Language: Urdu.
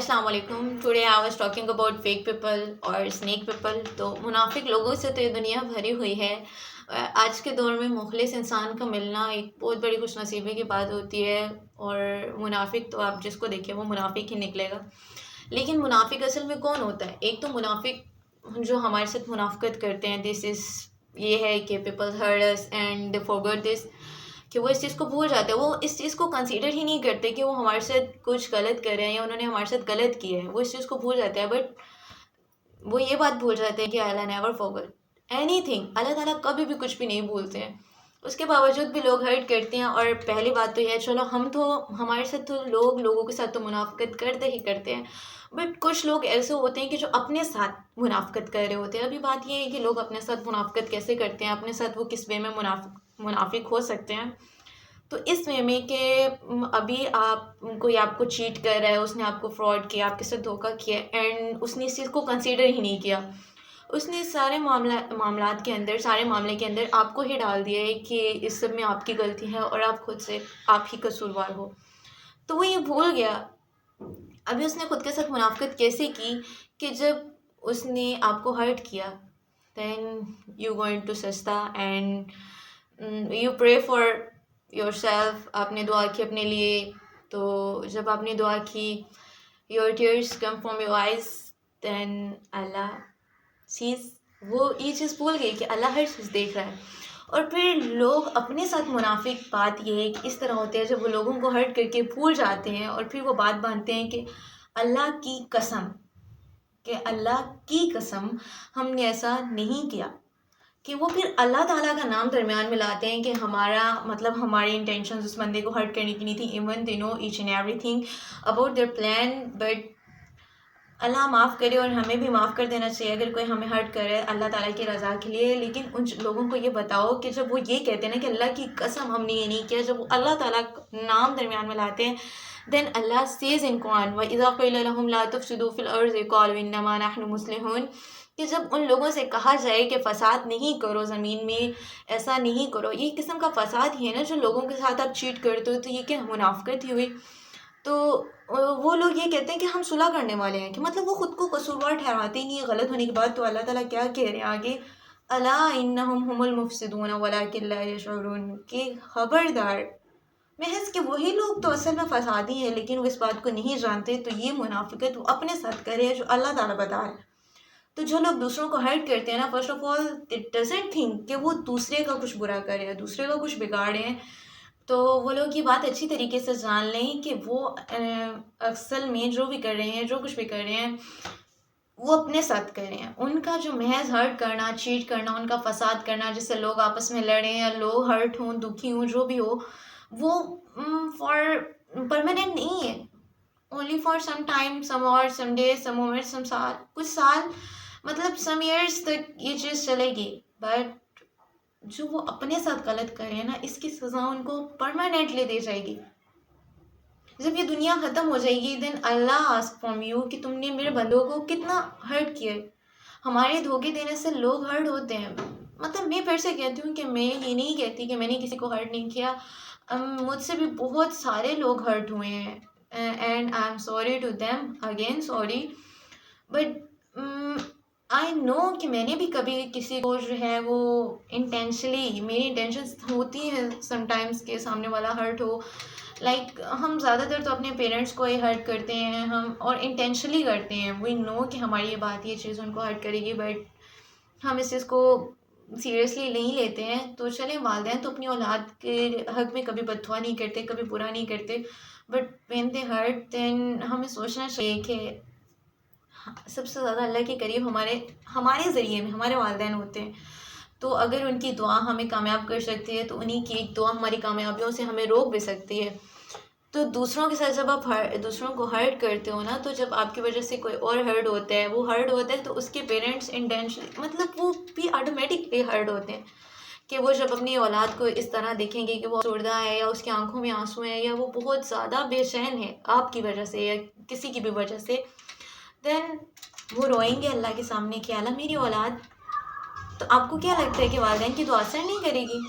السلام علیکم. Today I was talking about fake people اور اسنیک پیپل. تو منافق لوگوں سے تو یہ دنیا بھری ہوئی ہے. آج کے دور میں مخلص انسان کا ملنا ایک بہت بڑی خوش نصیبی کی بات ہوتی ہے، اور منافق تو آپ جس کو دیکھیں وہ منافق ہی نکلے گا. لیکن منافق اصل میں کون ہوتا ہے؟ ایک تو منافق جو ہمارے ساتھ منافقت کرتے ہیں، دس از یہ ہے کہ people hurt us and they forget this, کہ وہ اس چیز کو بھول جاتے ہیں. وہ اس چیز کو کنسیڈر ہی نہیں کرتے کہ وہ ہمارے ساتھ کچھ غلط کر رہے ہیں یا انہوں نے ہمارے ساتھ غلط کیا ہے. وہ اس چیز کو بھول جاتے ہیں، بٹ وہ یہ بات بھول جاتے ہیں کہ اللہ نیور فارگٹ اینی تھنگ. اللہ تعالیٰ کبھی بھی کچھ بھی نہیں بھولتے ہیں. اس کے باوجود بھی لوگ ہرٹ کرتے ہیں. اور پہلی بات تو یہ ہے، چلو ہمارے ساتھ تو لوگوں کے ساتھ تو منافقت کرتے ہی کرتے ہیں، بٹ کچھ لوگ ایسے ہوتے ہیں کہ جو اپنے ساتھ منافقت کر رہے ہوتے ہیں. ابھی بات یہ ہے کہ لوگ اپنے ساتھ منافقت کیسے کرتے ہیں، اپنے ساتھ وہ کس وے میں منافق ہو سکتے ہیں. تو اس وے میں کہ ابھی کوئی آپ کو چیٹ کر رہا ہے، اس نے آپ کو فراڈ کیا، آپ کے ساتھ دھوکہ کیا، اینڈ اس نے اس چیز کو کنسیڈر ہی نہیں کیا. اس نے سارے معاملات کے اندر، سارے معاملے کے اندر آپ کو ہی ڈال دیا ہے کہ اس سب میں آپ کی غلطی ہے اور آپ خود سے آپ ہی قصوروار ہو. تو وہ یہ بھول گیا. ابھی اس نے خود کے ساتھ منافقت کیسے کی کہ جب اس نے آپ کو ہرٹ کیا، دین یو گوئنگ ٹو سجدہ and you pray for your self. آپ نے دعا کی اپنے لیے. تو جب آپ نے دعا کی، your tears come from your eyes, then اللہ سیز. وہ یہ چیز بھول گئی کہ اللہ ہر چیز دیکھ رہا ہے. اور پھر لوگ اپنے ساتھ منافق بات یہ ہے کہ اس طرح ہوتے ہیں، جب وہ لوگوں کو ہرٹ کر کے بھول جاتے ہیں اور پھر وہ بات باندھتے ہیں کہ اللہ کی قسم، کہ اللہ کی قسم ہم نے ایسا نہیں کیا. کہ وہ پھر اللہ تعالیٰ کا نام درمیان میں لاتے ہیں کہ ہماری انٹینشنز اس بندے کو ہرٹ کرنے کی نہیں تھی. Even they know each and everything about their plan, but اللہ معاف کرے اور ہمیں بھی معاف کر دینا چاہیے اگر کوئی ہمیں ہرٹ کرے اللہ تعالیٰ کی رضا کے لیے. لیکن ان لوگوں کو یہ بتاؤ کہ جب وہ یہ کہتے ہیں نا کہ اللہ کی قسم ہم نے یہ نہیں کیا، جب وہ اللہ تعالیٰ کا نام درمیان میں لاتے ہیں، دین اللہ سیز ان قرآن وَإِذَا قِيلَ لَهُمْ لَا تُفْسِدُوا فِي الْأَرْضِ قَالُوا إِنَّمَا نَحْنُ مُصْلِحُونَ. کہ جب ان لوگوں سے کہا جائے کہ فساد نہیں کرو زمین میں، ایسا نہیں کرو، یہ قسم کا فساد ہی ہے نا جو لوگوں کے ساتھ آپ چیٹ کرتے ہو. تو یہ کیا منافقت ہی ہوئی. تو وہ لوگ یہ کہتے ہیں کہ ہم صلح کرنے والے ہیں، کہ مطلب وہ خود کو قصوروار ٹھہراتے ہی نہیں ہے غلط ہونے کے بعد. تو اللہ تعالیٰ کیا کہہ رہے ہیں آگے، الا انہم هم المفسدون ولکن لا یشعرون. کہ خبردار، محض کہ وہی لوگ تو اصل میں فسادی ہیں لیکن وہ اس بات کو نہیں جانتے. تو یہ منافقت وہ اپنے ساتھ کرے ہے جو اللہ تعالیٰ بتا رہے. تو جو لوگ دوسروں کو ہرٹ کرتے ہیں نا، first of all it doesn't think کہ وہ دوسرے کا کچھ برا کرے یا دوسرے کا کچھ بگاڑے ہیں. تو وہ لوگ یہ بات اچھی طریقے سے جان لیں کہ وہ اصل میں جو بھی کر رہے ہیں، جو کچھ بھی کر رہے ہیں، وہ اپنے ساتھ کر رہے ہیں. ان کا جو محض ہرٹ کرنا، چیٹ کرنا، ان کا فساد کرنا جس سے لوگ آپس میں لڑیں یا لوگ ہرٹ ہوں، دکھی ہوں، جو بھی ہو، وہ فار پرماننٹ نہیں ہے. اونلی فار سم ٹائم، سم اور سم ڈیز، سم مومنٹ، سم سال، کچھ سال، مطلب سم ایئرس تک یہ چیز چلے گی. بٹ جو وہ اپنے ساتھ غلط کرے ہیں نا، اس کی سزا ان کو پرماننٹلی دی جائے گی. جب یہ دنیا ختم ہو جائے گی، دین اللہ آسک فرام یو کہ تم نے میرے بندوں کو کتنا ہرٹ کیا ہے. ہمارے دھوکے دینے سے لوگ ہرٹ ہوتے ہیں. مطلب میں پھر سے کہتی ہوں کہ میں یہ نہیں کہتی کہ میں نے کسی کو ہرٹ نہیں کیا. مجھ سے بھی بہت سارے لوگ ہرٹ ہوئے ہیں، and I am sorry to them, again sorry. But I know کہ میں نے بھی کبھی کسی کو جو ہے وہ انٹینشنلی، میری انٹینشنس ہوتی ہیں سم ٹائمس کہ سامنے والا ہرٹ ہو. لائک ہم زیادہ تر تو اپنے پیرنٹس کو ہی ہرٹ کرتے ہیں ہم، اور انٹینشنلی کرتے ہیں. وی نو کہ ہماری یہ بات، یہ چیز ان کو ہرٹ کرے گی، بٹ ہم اس چیز کو سیریسلی نہیں لیتے ہیں. تو چلیں، والدین تو اپنی اولاد کے حق میں کبھی بد دعا نہیں کرتے، کبھی برا نہیں کرتے، بٹ وین دے ہرٹ دین ہمیں سوچنا چاہیے کہ سب سے زیادہ اللہ کے قریب ہمارے ذریعے میں ہمارے والدین ہوتے ہیں. تو اگر ان کی دعا ہمیں کامیاب کر سکتی ہے تو انہی کی ایک دعا ہماری کامیابیوں سے ہمیں روک بھی سکتی ہے. تو دوسروں کے ساتھ جب آپ دوسروں کو ہرٹ کرتے ہو نا، تو جب آپ کی وجہ سے کوئی اور ہرٹ ہوتا ہے، وہ ہرٹ ہوتا ہے، تو اس کے پیرنٹس انٹینشن، مطلب وہ بھی آٹومیٹکلی ہرٹ ہوتے ہیں. کہ وہ جب اپنی اولاد کو اس طرح دیکھیں گے کہ وہ سردہ ہے، یا اس کی آنکھوں میں آنسو ہیں، یا وہ بہت زیادہ بے چین ہے آپ کی وجہ سے یا کسی کی بھی وجہ سے، دین وہ روئیں گے اللہ کے سامنے کہ اللہ میری اولاد. تو آپ کو کیا لگتا ہے کہ والدین کی دعا اثر نہیں کرے گی؟